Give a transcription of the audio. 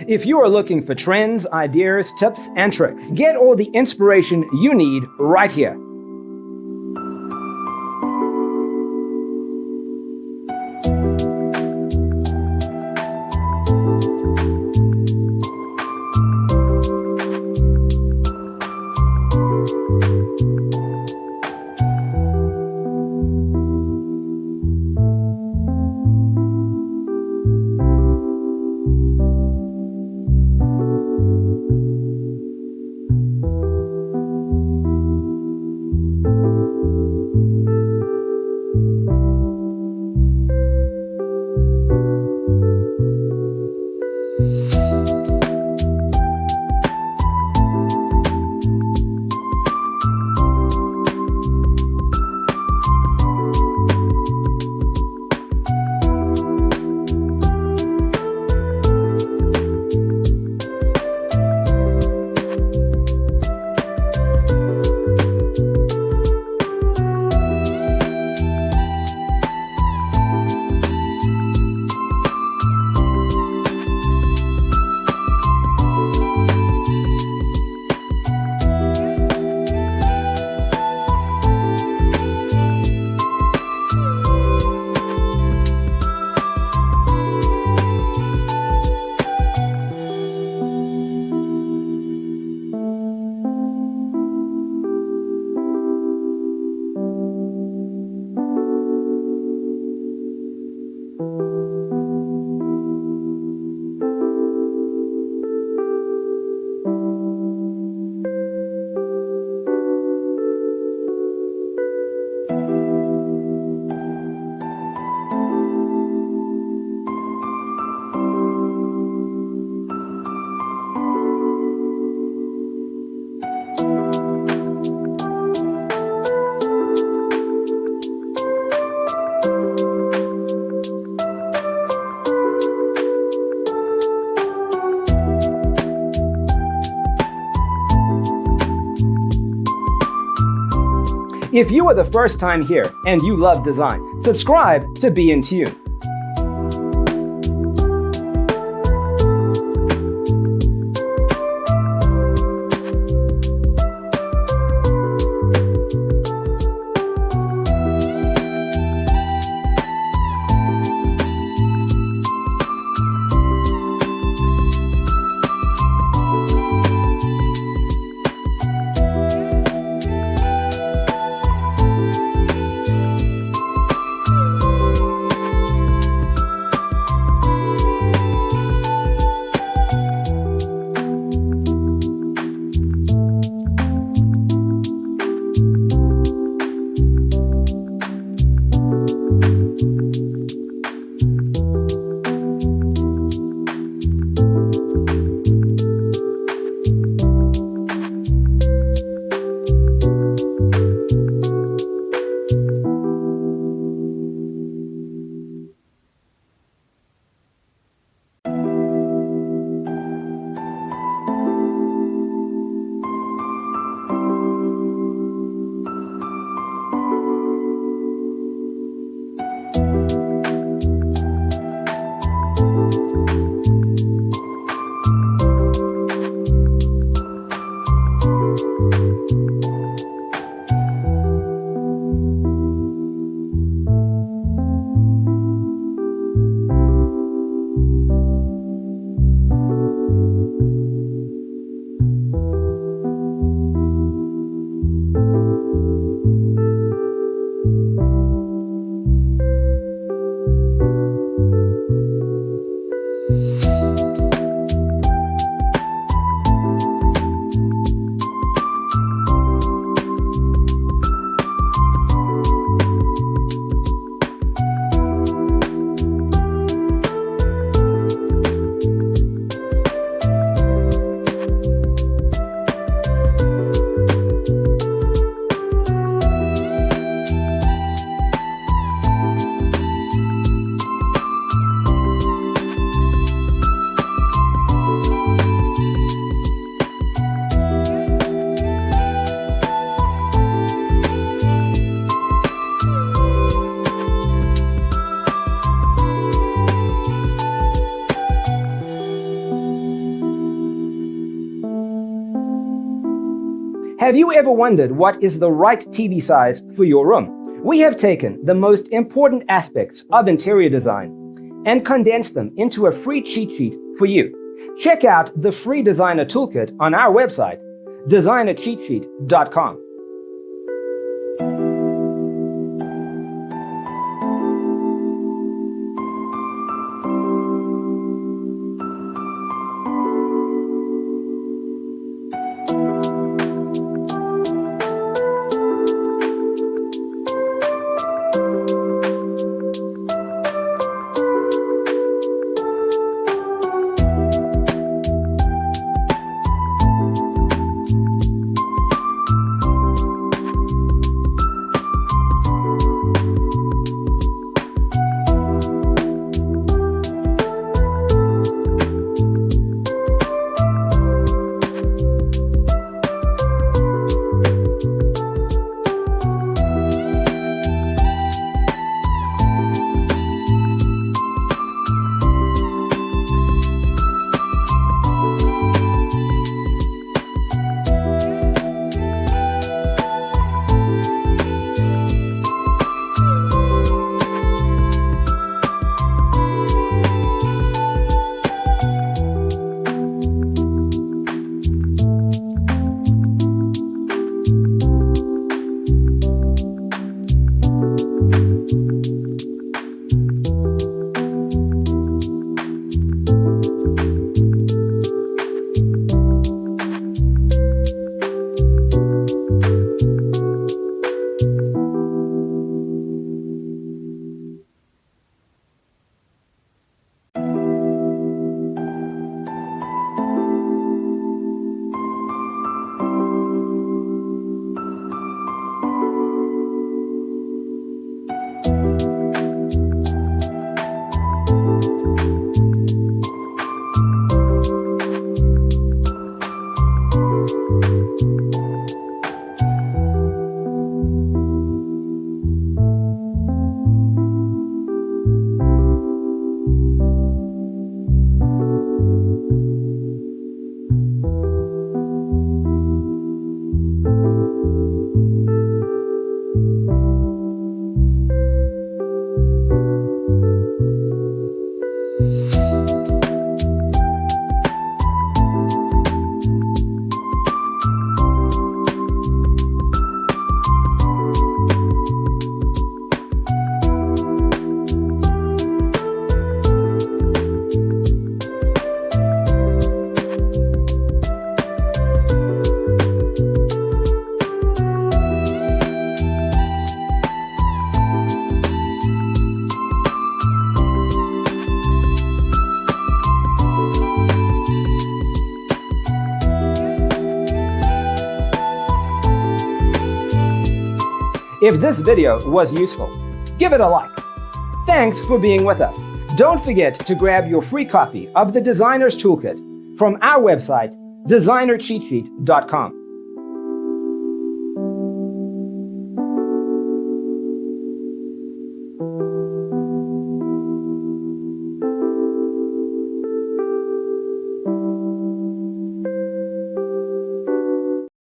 If you are looking for trends, ideas, tips, and tricks, get all the inspiration you need right here. If you are the first time here and you love design, subscribe to Be In Tune. Have you ever wondered what is the right TV size for your room? We have taken the most important aspects of interior design and condensed them into a free cheat sheet for you. Check out the free designer toolkit on our website, designercheatsheet.com. If this video was useful, give it a like. Thanks for being with us. Don't forget to grab your free copy of the Designer's Toolkit from our website, designercheatsheet.com.